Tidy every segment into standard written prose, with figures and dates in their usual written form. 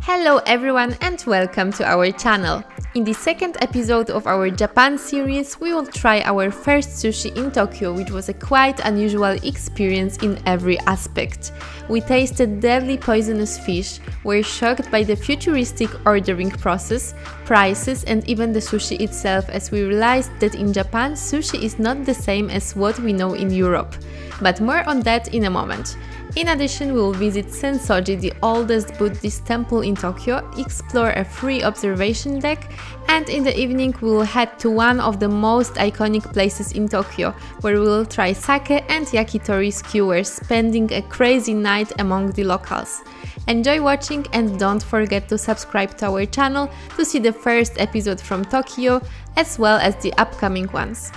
Hello everyone and welcome to our channel. In the second episode of our Japan series, we will try our first sushi in Tokyo, which was a quite unusual experience in every aspect. We tasted deadly poisonous fish, were shocked by the futuristic ordering process, prices and even the sushi itself, as we realized that in Japan sushi is not the same as what we know in Europe. But more on that in a moment. In addition, we will visit Sensoji, the oldest Buddhist temple in Tokyo, explore a free observation deck, and in the evening we will head to one of the most iconic places in Tokyo, where we will try sake and yakitori skewers, spending a crazy night among the locals. Enjoy watching and don't forget to subscribe to our channel to see the first episode from Tokyo, as well as the upcoming ones.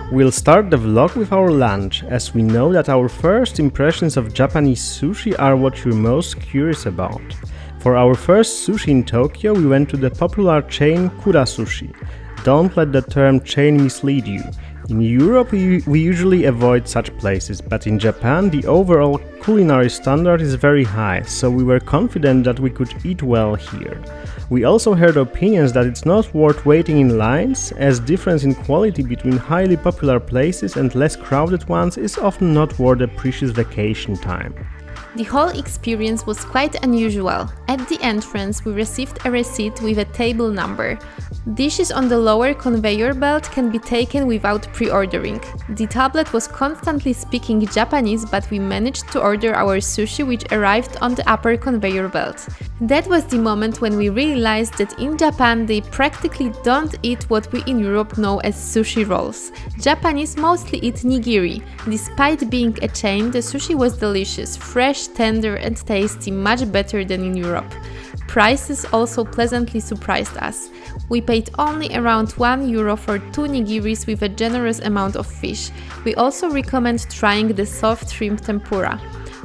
We'll start the vlog with our lunch, as we know that our first impressions of Japanese sushi are what you're most curious about. For our first sushi in Tokyo, we went to the popular chain Kura Sushi. Don't let the term chain mislead you. In Europe, we usually avoid such places, but in Japan the overall culinary standard is very high, so we were confident that we could eat well here. We also heard opinions that it's not worth waiting in lines, as difference in quality between highly popular places and less crowded ones is often not worth a precious vacation time. The whole experience was quite unusual. At the entrance we received a receipt with a table number. Dishes on the lower conveyor belt can be taken without pre-ordering. The tablet was constantly speaking Japanese, but we managed to order our sushi, which arrived on the upper conveyor belt. That was the moment when we realized that in Japan they practically don't eat what we in Europe know as sushi rolls. Japanese mostly eat nigiri. Despite being a chain, the sushi was delicious, fresh, tender and tasty, much better than in Europe. Prices also pleasantly surprised us. We paid only around €1 for 2 nigiris with a generous amount of fish. We also recommend trying the soft shrimp tempura.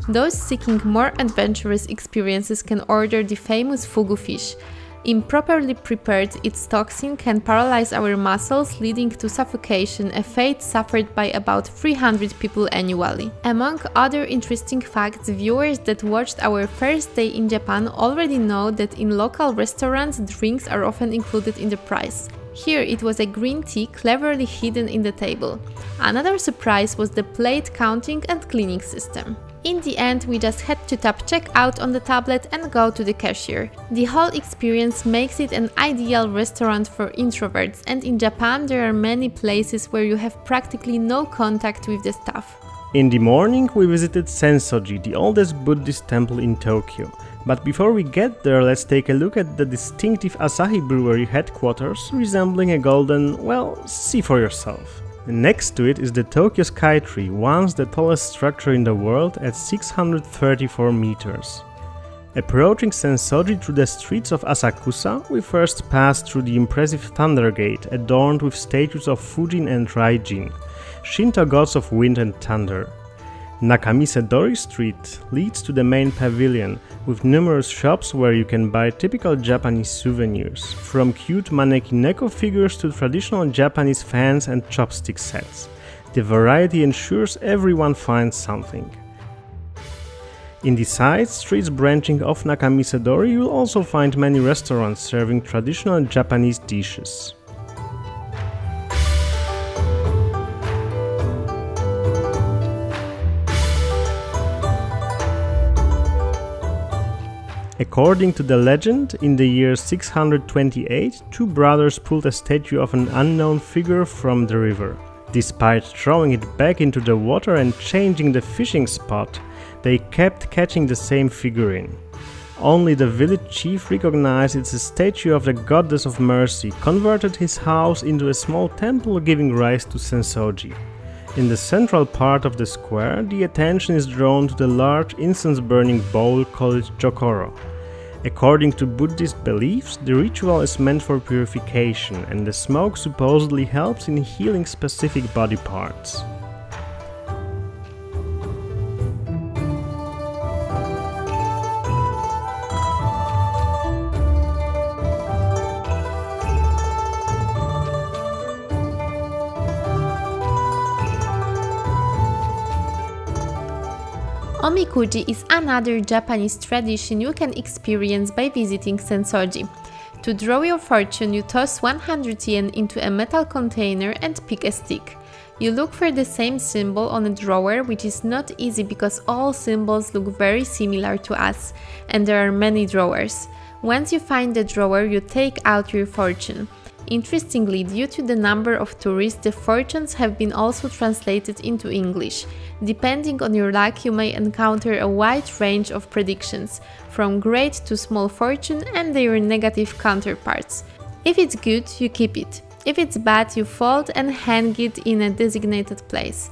Those seeking more adventurous experiences can order the famous fugu fish. Improperly prepared, its toxin can paralyze our muscles, leading to suffocation, a fate suffered by about 300 people annually. Among other interesting facts, viewers that watched our first day in Japan already know that in local restaurants drinks are often included in the price. Here it was a green tea cleverly hidden in the table. Another surprise was the plate counting and cleaning system. In the end, we just had to tap checkout on the tablet and go to the cashier. The whole experience makes it an ideal restaurant for introverts, and in Japan there are many places where you have practically no contact with the staff. In the morning we visited Sensoji, the oldest Buddhist temple in Tokyo. But before we get there, let's take a look at the distinctive Asahi Brewery headquarters, resembling a golden, well, see for yourself. Next to it is the Tokyo Skytree, once the tallest structure in the world at 634 meters. Approaching Sensoji through the streets of Asakusa, we first passed through the impressive Thunder Gate, adorned with statues of Fujin and Raijin, Shinto gods of wind and thunder. Nakamisedori Street leads to the main pavilion, with numerous shops where you can buy typical Japanese souvenirs, from cute maneki-neko figures to traditional Japanese fans and chopstick sets. The variety ensures everyone finds something. In the side streets branching off Nakamisedori, you'll also find many restaurants serving traditional Japanese dishes. According to the legend, in the year 628, two brothers pulled a statue of an unknown figure from the river. Despite throwing it back into the water and changing the fishing spot, they kept catching the same figurine. Only the village chief recognized it's a statue of the goddess of mercy, converted his house into a small temple, giving rise to Sensoji. In the central part of the square, the attention is drawn to the large incense-burning bowl called Jokoro. According to Buddhist beliefs, the ritual is meant for purification, and the smoke supposedly helps in healing specific body parts. Omikuji is another Japanese tradition you can experience by visiting Sensoji. To draw your fortune, you toss 100 yen into a metal container and pick a stick. You look for the same symbol on a drawer, which is not easy because all symbols look very similar to us, and there are many drawers. Once you find the drawer, you take out your fortune. Interestingly, due to the number of tourists, the fortunes have been also translated into English. Depending on your luck, you may encounter a wide range of predictions, from great to small fortune and their negative counterparts. If it's good, you keep it. If it's bad, you fold and hang it in a designated place.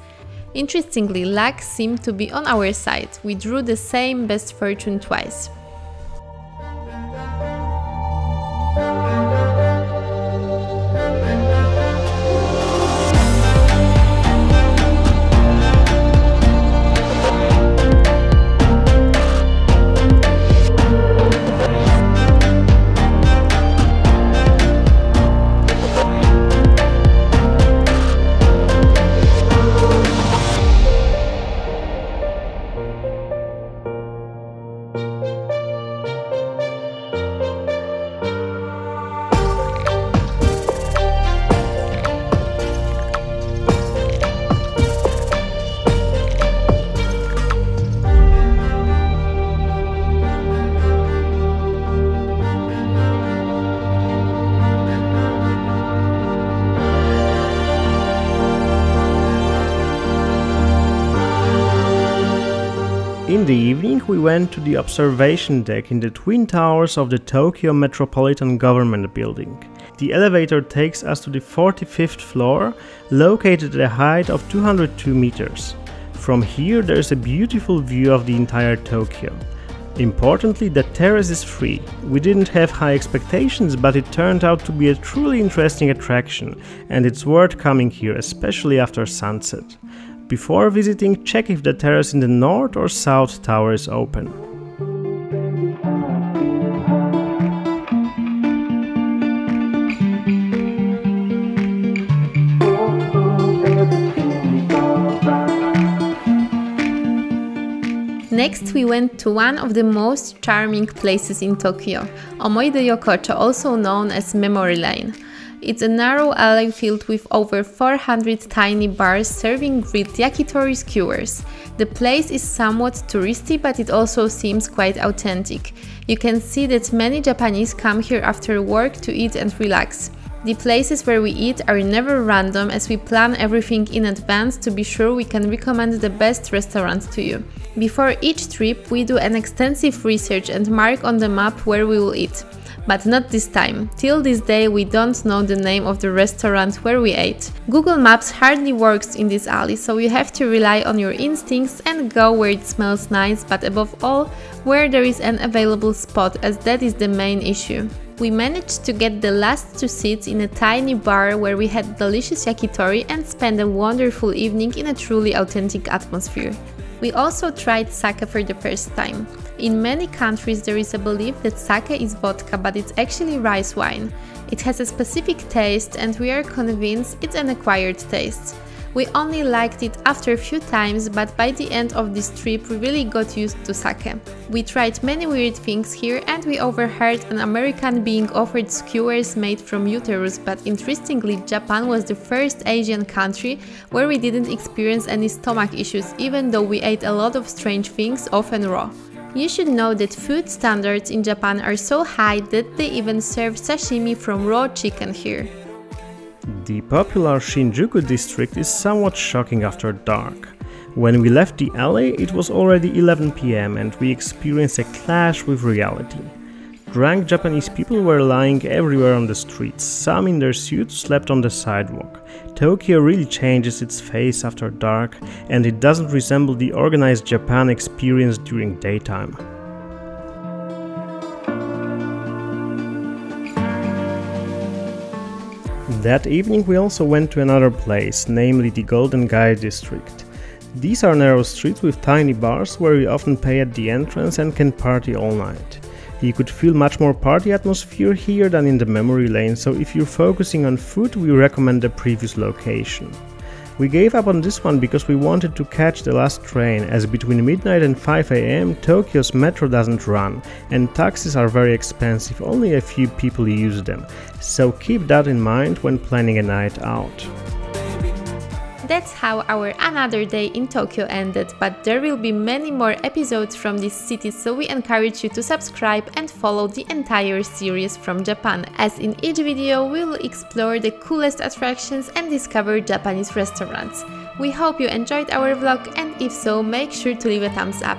Interestingly, luck seemed to be on our side. We drew the same best fortune twice. In the evening, we went to the observation deck in the twin towers of the Tokyo Metropolitan Government Building. The elevator takes us to the 45th floor, located at a height of 202 meters. From here, there is a beautiful view of the entire Tokyo. Importantly, the terrace is free. We didn't have high expectations, but it turned out to be a truly interesting attraction, and it's worth coming here, especially after sunset. Before visiting, check if the terrace in the north or south tower is open. Next, we went to one of the most charming places in Tokyo, Omoide Yokocho, also known as Memory Lane. It's a narrow alley filled with over 400 tiny bars serving grilled yakitori skewers. The place is somewhat touristy, but it also seems quite authentic. You can see that many Japanese come here after work to eat and relax. The places where we eat are never random, as we plan everything in advance to be sure we can recommend the best restaurants to you. Before each trip, we do an extensive research and mark on the map where we will eat. But not this time. Till this day we don't know the name of the restaurant where we ate. Google Maps hardly works in this alley, so you have to rely on your instincts and go where it smells nice, but above all, where there is an available spot, as that is the main issue. We managed to get the last two seats in a tiny bar where we had delicious yakitori and spent a wonderful evening in a truly authentic atmosphere. We also tried sake for the first time. In many countries there is a belief that sake is vodka, but it's actually rice wine. It has a specific taste and we are convinced it's an acquired taste. We only liked it after a few times, but by the end of this trip we really got used to sake. We tried many weird things here and we overheard an American being offered skewers made from uterus, but interestingly Japan was the first Asian country where we didn't experience any stomach issues, even though we ate a lot of strange things, often raw. You should know that food standards in Japan are so high that they even serve sashimi from raw chicken here. The popular Shinjuku district is somewhat shocking after dark. When we left the alley, it was already 11 PM and we experienced a clash with reality. Drunk Japanese people were lying everywhere on the streets, some in their suits slept on the sidewalk. Tokyo really changes its face after dark, and it doesn't resemble the organized Japan experience during daytime. That evening we also went to another place, namely the Golden Gate district. These are narrow streets with tiny bars where we often pay at the entrance and can party all night. You could feel much more party atmosphere here than in the Memory Lane, so if you're focusing on food, we recommend the previous location. We gave up on this one because we wanted to catch the last train, as between midnight and 5 AM Tokyo's metro doesn't run, and taxis are very expensive, only a few people use them, so keep that in mind when planning a night out. That's how our another day in Tokyo ended, but there will be many more episodes from this city, so we encourage you to subscribe and follow the entire series from Japan, as in each video we will explore the coolest attractions and discover Japanese restaurants. We hope you enjoyed our vlog, and if so, make sure to leave a thumbs up.